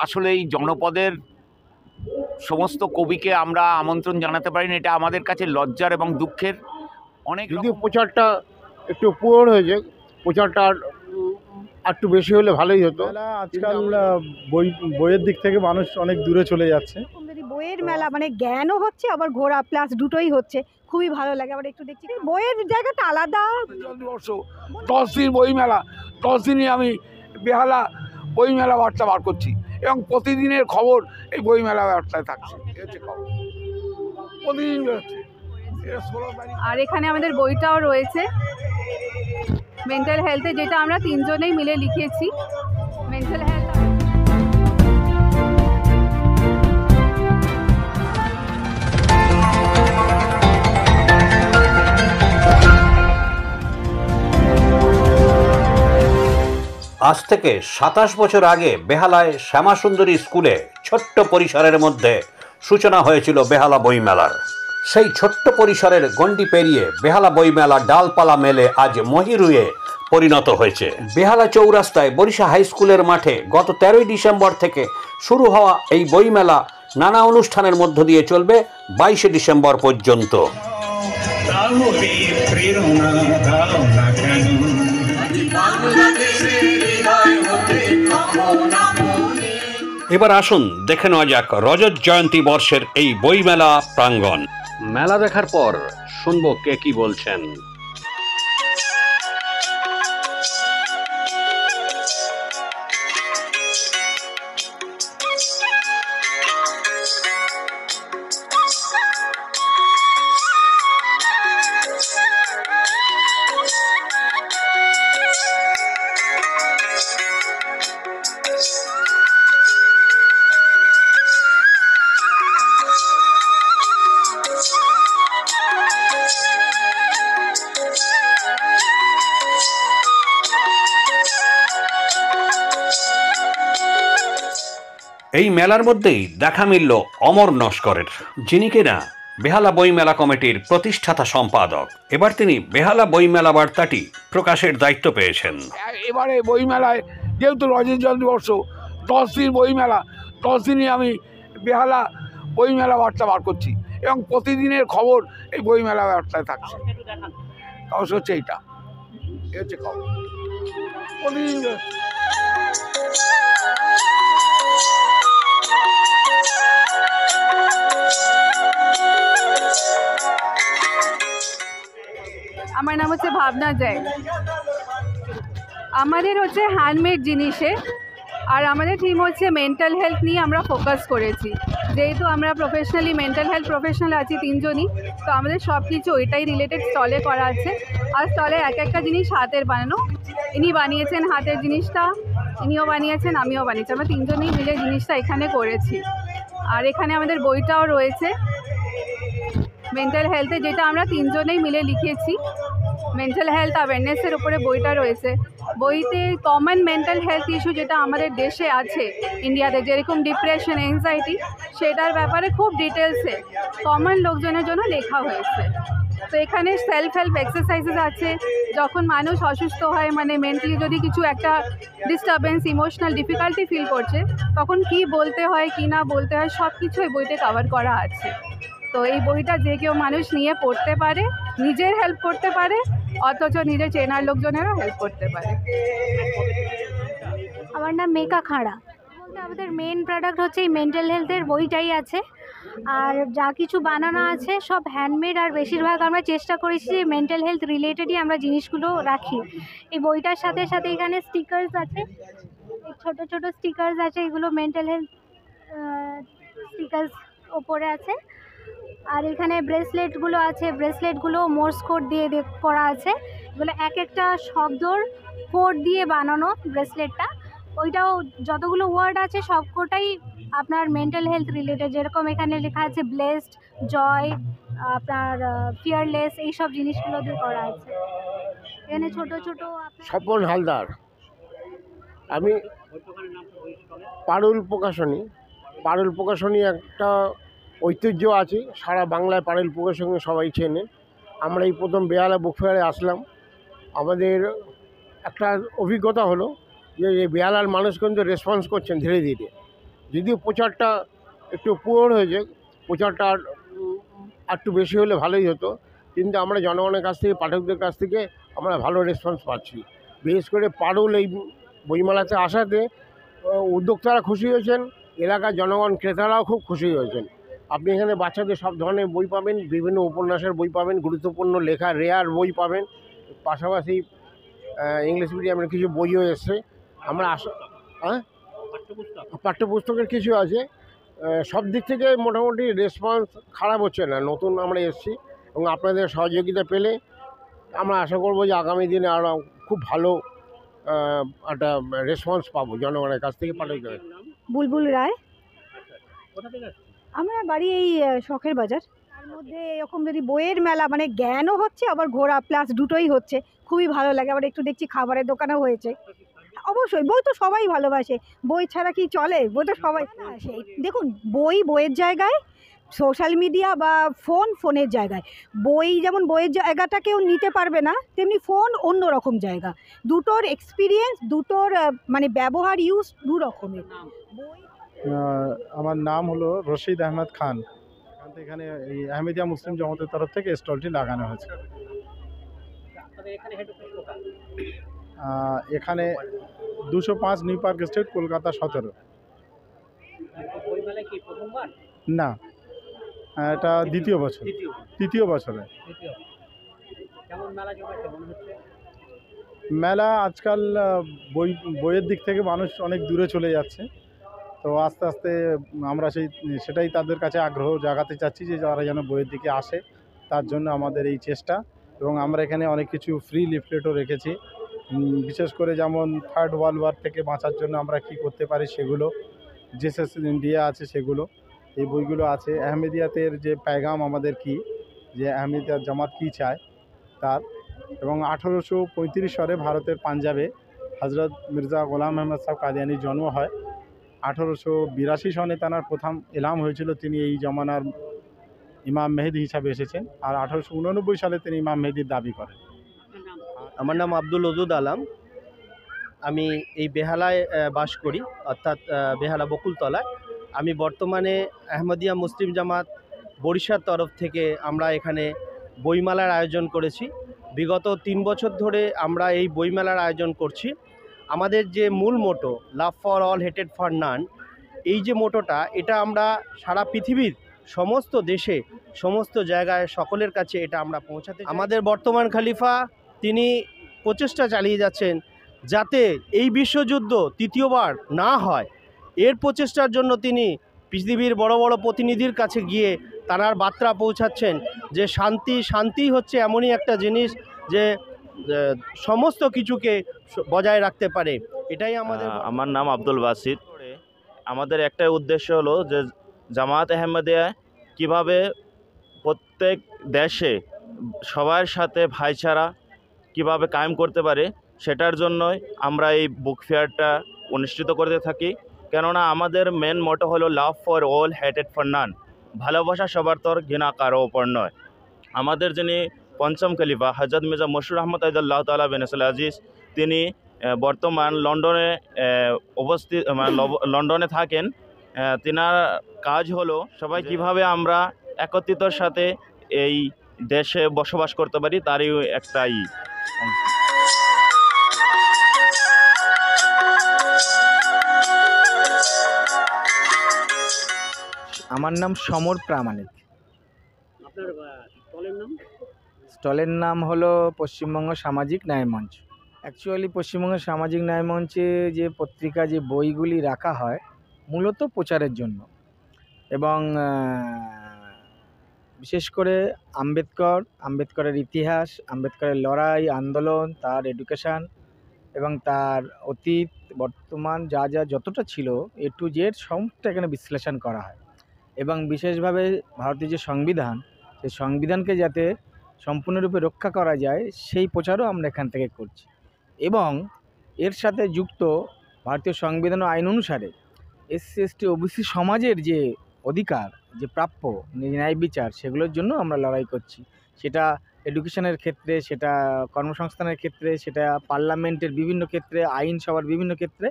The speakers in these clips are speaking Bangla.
আসলে এই জনপদের সমস্ত কবিকে আমরা আমন্ত্রণ জানাতে পারি না, এটা আমাদের কাছে লজ্জার এবং দুঃখের। অনেক যদিও প্রচারটা একটু পুরো হয়েছে, প্রচারটা একটু বেশি হলে ভালোই হতো। আজকাল বইয়ের দিক থেকে মানুষ অনেক দূরে চলে যাচ্ছে। বইয়ের মেলা মানে জ্ঞানও হচ্ছে আবার ঘোরা প্লাস দুটোই হচ্ছে, খুবই ভালো লাগে। আবার একটু দেখছি বইয়ের জায়গাটা আলাদা। 10 দিন বই মেলা, 10 দিনই আমি বেহালা বই মেলা বার্তা বার করছি এবং প্রতিদিনের খবর এই বই মেলা বার্তায় থাকছে। প্রতিদিন বেরোচ্ছে। আর এখানে আমাদের বইটাও রয়েছে মেন্টাল হেলথে, যেটা আমরা তিনজনেই মিলে লিখেছি। মেন্টাল হেলথ আজ থেকে 27 বছর আগে বেহালায় শ্যামাসুন্দরী স্কুলে ছোট্ট পরিসরের মধ্যে সূচনা হয়েছিল বেহালা বইমেলার। সেই ছোট্ট পরিসরের গণ্ডি পেরিয়ে বেহালা বইমেলা ডালপালা মেলে আজ মহিরুহে পরিণত হয়েছে। বেহালা চৌরাস্তায় বরিশা হাই স্কুলের মাঠে গত 13ই ডিসেম্বর থেকে শুরু হওয়া এই বইমেলা নানা অনুষ্ঠানের মধ্য দিয়ে চলবে 22শে ডিসেম্বর পর্যন্ত। এবার আসুন দেখে নেওয়া যাক রজত জয়ন্তী বর্ষের এই বইমেলা প্রাঙ্গণ। মেলা দেখার পর শুনবো কে কি বলছেন। এই মেলার মধ্যেই দেখা মিলল অমর নস্করের, যিনি কিনা বেহালা বইমেলা কমিটির প্রতিষ্ঠাতা সম্পাদক। এবার তিনি বেহালা বইমেলা বার্তাটি প্রকাশের দায়িত্ব পেয়েছেন। এবারে বইমেলায় যেহেতু রজত জয়ন্তী বর্ষ, 10 দিন বইমেলা, 10 দিনই আমি বেহালা বইমেলা বার্তা বার করছি এবং প্রতিদিনের খবর এই বইমেলা বার্তায় থাকছে। অবশ্য হচ্ছে এইটা হচ্ছে খবর প্রতিদিন। আমার নাম হচ্ছে ভাবনা জৈন। আমাদের হচ্ছে হ্যান্ডমেড জিনিসে, আর আমাদের থিম হচ্ছে মেন্টাল হেলথ নিয়ে আমরা ফোকাস করেছি। যেহেতু আমরা প্রফেশনালি মেন্টাল হেলথ প্রফেশনাল আছি তিনজনই, তো আমাদের সব কিছু ওইটাই রিলেটেড স্টলে করা আছে। আর স্টলে এক একটা জিনিস হাতের বানানো, ইনি বানিয়েছেন হাতের জিনিসটা, ইনিও বানিয়েছেন, আমিও বানিয়েছি, আমরা তিনজনেই মিলে জিনিসটা এখানে করেছি। আর এখানে আমাদের বইটাও রয়েছে মেন্টাল হেলথে, যেটা আমরা তিনজনেই মিলে লিখেছি। মেন্টাল হেলথ অ্যাওয়ারনেসের উপরে বইটা রয়েছে। বইতে কমন মেন্টাল হেলথ ইস্যু যেটা আমাদের দেশে আছে ইন্ডিয়াতে, যেরকম ডিপ্রেশন, অ্যাংজাইটি, সেটার ব্যাপারে খুব ডিটেলসে কমন লোকজনের জন্য লেখা হয়েছে। তো এখানে সেলফ হেল্প এক্সারসাইজেস আছে। যখন মানুষ অসুস্থ হয়, মানে মেন্টালি যদি কিছু একটা ডিস্টারবেন্স, ইমোশনাল ডিফিকাল্টি ফিল করছে, তখন কি বলতে হয় কি না বলতে হয় সব কিছু এই বইতে কভার করা আছে। তো এই বইটা যে কেউ মানুষ নিয়ে পড়তে পারে, নিজের হেল্প করতে পারে, অথচ নিজের চেনার লোকজনেরও হেল্প করতে পারে। আমার নাম মেকা খাঁড়া। আমাদের মেন প্রোডাক্ট হচ্ছে এই মেন্টাল হেলথের বইটাই আছে। আর যা কিছু বানানো আছে সব হ্যান্ডমেড, আর বেশিরভাগ আমরা চেষ্টা করেছি যে মেন্টাল হেলথ রিলেটেডই আমরা জিনিসগুলো রাখি। এই বইটার সাথে সাথে এখানে স্টিকার্স আছে, ছোট ছোট স্টিকার্স আছে, এগুলো মেন্টাল হেলথ স্টিকার্স ওপরে আছে। আর এখানে ব্রেসলেটগুলো আছে, ব্রেসলেটগুলো মোর্স কোড দিয়ে করা আছে। এগুলো এক একটা শব্দর কোড দিয়ে বানানো ব্রেসলেটটা। ওইটাও যতগুলো ওয়ার্ড আছে সবকটাই আপনার মেন্টাল হেলথ রিলেটেড। যেরকম এখানে লেখা আছে ব্লেসড, জয়, আপনার ফিয়ারলেস, এইসব জিনিসগুলো দিয়ে করা আছে। এখানে ছোট ছোট। স্বপন হালদার, আমি পারুল প্রকাশনী। পারুল প্রকাশনী একটা ঐতিহ্য আছে, সারা বাংলায় পারুল প্রকাশনী সবাই চেনে। আমরা এই প্রথম বেহালা বুক ফেয়ারে আসলাম। আমাদের একটা অভিজ্ঞতা হলো যে এই বেহালার মানুষ কিন্তু রেসপন্স করছেন ধীরে ধীরে। যদিও প্রচারটা একটু পুয়ার হয়েছে, প্রচারটা একটু বেশি হলে ভালোই হতো, কিন্তু আমরা জনগণের কাছ থেকে, পাঠকদের কাছ থেকে আমরা ভালো রেসপন্স পাচ্ছি। বিশেষ করে পারুল এই বইমেলাতে আসাতে উদ্যোক্তারা খুশি হয়েছেন, এলাকার জনগণ ক্রেতারাও খুব খুশি হয়েছেন। আপনি এখানে বাচ্চাদের সব ধরনের বই পাবেন, বিভিন্ন উপন্যাসের বই পাবেন, গুরুত্বপূর্ণ লেখা রেয়ার বই পাবেন, পাশাপাশি ইংলিশ মিডিয়ামের কিছু বইও এসছে। আমরা পাঠ্যপুস্তকের কিছু আছে। সব দিক থেকে মোটামুটি রেসপন্স খারাপ হচ্ছে না। নতুন আমরা এসেছি এবং আপনাদের সহযোগিতা পেলে আমরা আশা করব যে আগামী দিনে আরও খুব ভালো একটা রেসপন্স পাবো জনগণের কাছ থেকে, পাঠকদের। বুলবুল রায়। আমার বাড়ি এই শখের বাজার। তার মধ্যে এরকম যদি বইয়ের মেলা, মানে জ্ঞানও হচ্ছে আবার ঘোরা প্লাস দুটোই হচ্ছে, খুবই ভালো লাগে। আবার একটু দেখছি খাবারের দোকানও হয়েছে। অবশ্যই বই তো সবাই ভালোবাসে, বই ছাড়া কি চলে? বই তো সবাই আসে। দেখুন, বইয়ের জায়গায়, সোশ্যাল মিডিয়া বা ফোনের জায়গায়। বই যেমন বইয়ের জায়গাটা কেউ নিতে পারবে না, তেমনি ফোন অন্য রকম জায়গা। দুটোর এক্সপিরিয়েন্স, দুটোর মানে ব্যবহার, ইউজ দু রকমের। বই আমার নাম হলো রশিদ আহমেদ খান। এখানে এই আহমেদিয়া মুসলিম জমাতের তরফ থেকে স্টলটি লাগানো হয়েছে। এখানে 205 নিউ পার্ক স্ট্রিট, কলকাতা 17। না, এটা তৃতীয় বছরে। মেলা আজকাল বইয়ের দিক থেকে মানুষ অনেক দূরে চলে যাচ্ছে, তো আস্তে আস্তে আমরা সেটাই তাদের কাছে আগ্রহ জাগাতে চাচ্ছি যে যারা যেন বইয়ের দিকে আসে, তার জন্য আমাদের এই চেষ্টা। এবং আমরা এখানে অনেক কিছু ফ্রি লিফলেটও রেখেছি, বিশেষ করে যেমন থার্ড ওয়ার্ল্ড ওয়ার থেকে বাঁচার জন্য আমরা কি করতে পারি সেগুলো, জেসাস ইন্ডিয়া আছে সেগুলো, এই বইগুলো আছে। আহমেদিয়াতের যে পেগাম আমাদের কি, যে আহমেদিয়াত জামাত কী চায় তার। এবং 1835 সালে ভারতের পাঞ্জাবে হজরত মির্জা গোলাম আহমদ সাহেব কাদিয়ানির জন্ম হয়। 1882 সনে তার প্রথম এলাম হয়েছিল, তিনি এই জমানার ইমাম মেহেদি হিসাবে এসেছেন। আর 1889 সালে তিনি ইমাম মেহেদির দাবি করেন। আমার নাম আব্দুল ওদুদ আলম। আমি এই বেহালায় বাস করি, অর্থাৎ বেহালা বকুলতলায়। আমি বর্তমানে আহমদিয়া মুসলিম জামাত বরিশার তরফ থেকে আমরা এখানে বইমেলার আয়োজন করেছি। বিগত 3 বছর ধরে আমরা এই বইমেলার আয়োজন করছি। আমাদের যে মূল motto, love for all, hated for none, এই যে মোটোটা, এটা আমরা সারা পৃথিবীর সমস্ত দেশে, সমস্ত জায়গায় সকলের কাছে এটা আমরা পৌঁছাতে চাই। আমাদের বর্তমান খলিফা তিনি প্রচেষ্টা চালিয়ে যাচ্ছেন যাতে এই বিশ্বযুদ্ধ তৃতীয়বার না হয়। এর প্রচেষ্টার জন্য তিনি পৃথিবীর বড় বড় প্রতিনিধির কাছে গিয়ে তার বার্তা পৌঁছাচ্ছেন যে শান্তি হচ্ছে এমনই একটা জিনিস যে সমস্ত কিছুকে বজায় রাখতে পারে। এটাই আমার নাম আব্দুল বাসিত। আমাদের একটাই উদ্দেশ্য হলো যে জামাত আহমদিয়া কিভাবে প্রত্যেক দেশে সবার সাথে ভাইচারা কিভাবে কায়েম করতে পারে, সেটার জন্যই আমরা এই বুক ফেয়ারটা অনুষ্ঠিত করতে থাকি। কেননা আমাদের মেন মোটো হলো লাভ ফর অল, হেটেড ফর নান, ভালোবাসা সবার তর, ঘৃণা কারো ওপর নয়। আমাদের যিনি পঞ্চম খলিফা হযরত মির্জা মশরুর আহমদ আল্লাহ তাআলা বিন আজিজ, তিনি বর্তমান লন্ডনে লন্ডনে থাকেন। তিনার কাজ হলো সবাই কিভাবে আমরা একত্রিতর সাথে এই দেশে বসবাস করতে পারি, তারই একটাই অংশ। আমার নাম সমর প্রামাণিক। স্টলের নাম হলো পশ্চিমবঙ্গ সামাজিক ন্যায় মঞ্চ। অ্যাকচুয়ালি পশ্চিমবঙ্গ সামাজিক ন্যায় মঞ্চে যে পত্রিকা, যে বইগুলি রাখা হয় মূলত প্রচারের জন্য, এবং বিশেষ করে আম্বেদকরের ইতিহাস, আম্বেদকরের লড়াই আন্দোলন, তার এডুকেশান এবং তার অতীত বর্তমান যতটা ছিল A to Z সমস্ত এখানে বিশ্লেষণ করা হয়। এবং বিশেষভাবে ভারতীয় যে সংবিধান, সেই সংবিধানকে যাতে সম্পূর্ণরূপে রক্ষা করা যায় সেই প্রচারও আমরা এখান থেকে করছি। এবং এর সাথে যুক্ত ভারতীয় সংবিধান ও আইন অনুসারে SC ST OBC সমাজের যে অধিকার, যে প্রাপ্য ন্যায় বিচার, সেগুলোর জন্য আমরা লড়াই করছি। সেটা এডুকেশনের ক্ষেত্রে, সেটা কর্মসংস্থানের ক্ষেত্রে, সেটা পার্লামেন্টের বিভিন্ন ক্ষেত্রে, আইনসভার বিভিন্ন ক্ষেত্রে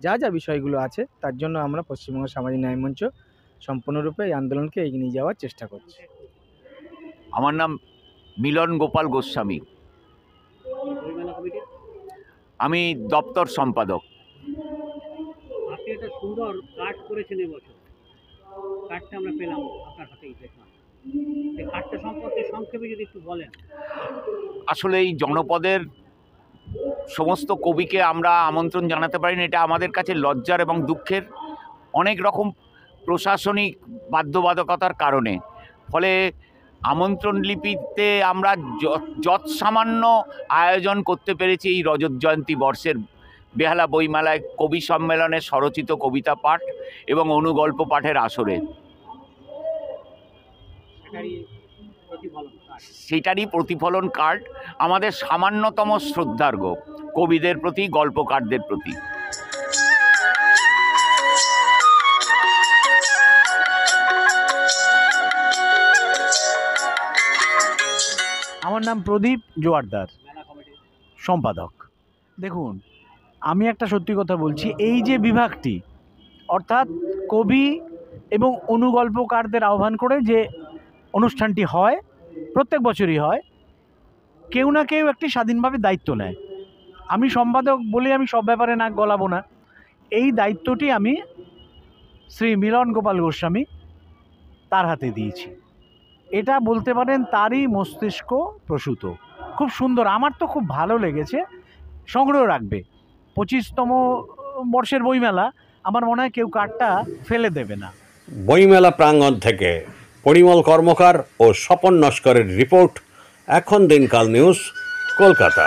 যা যা বিষয়গুলো আছে তার জন্য আমরা পশ্চিমবঙ্গ সামাজিক ন্যায় মঞ্চ সম্পূর্ণরূপে এই আন্দোলনকে এগিয়ে নিয়ে যাওয়ার চেষ্টা করছি। আমার নাম মিলন গোপাল গোস্বামী, আমি দপ্তর সম্পাদক। আপনি একটা সুন্দর কার্ড করেছেন এবছর, কার্ডটা আমরা পেলাম আপনার হাতেই দেখলাম, এই কার্ডটা সম্পর্কে সংক্ষেপে যদি একটু বলেন। আসলে এই জনপদের সমস্ত কবিকে আমরা আমন্ত্রণ জানাতে পারিনি, এটা আমাদের কাছে লজ্জার এবং দুঃখের। অনেক রকম প্রশাসনিক বাধ্যবাধকতার কারণে ফলে আমন্ত্রণ লিপিতে আমরা যৎসামান্য আয়োজন করতে পেরেছি এই রজত জয়ন্তী বর্ষের বেহালা বইমেলায় কবি সম্মেলনে স্বরচিত কবিতা পাঠ এবং অনুগল্প পাঠের আসরে। সেটারই প্রতিফলন কার্ড আমাদের সামান্যতম শ্রদ্ধার্ঘ কবিদের প্রতি, গল্পকারদের প্রতি। আমার নাম প্রদীপ জোয়ারদার, সম্পাদক। দেখুন, আমি একটা সত্যি কথা বলছি, এই যে বিভাগটি অর্থাৎ কবি এবং অনুগল্পকারদের আহ্বান করে যে অনুষ্ঠানটি হয়, প্রত্যেক বছরই হয়, কেউ না কেউ একটি স্বাধীনভাবে দায়িত্ব নেয়। আমি সম্পাদক বলে আমি সব ব্যাপারে নাক গলাবো না। এই দায়িত্বটি আমি শ্রী মিলন গোপাল গোস্বামী তার হাতে দিয়েছি। এটা বলতে পারেন তারই মস্তিষ্ক প্রসূত। খুব সুন্দর, আমার তো খুব ভালো লেগেছে। সংগ্রহ রাখবে, 25তম বর্ষের বইমেলা, আমার মনে হয় কেউ কার্ডটা ফেলে দেবে না। বইমেলা প্রাঙ্গণ থেকে পরিমল কর্মকার ও স্বপন নস্করের রিপোর্ট, এখন দিনকাল নিউজ, কলকাতা।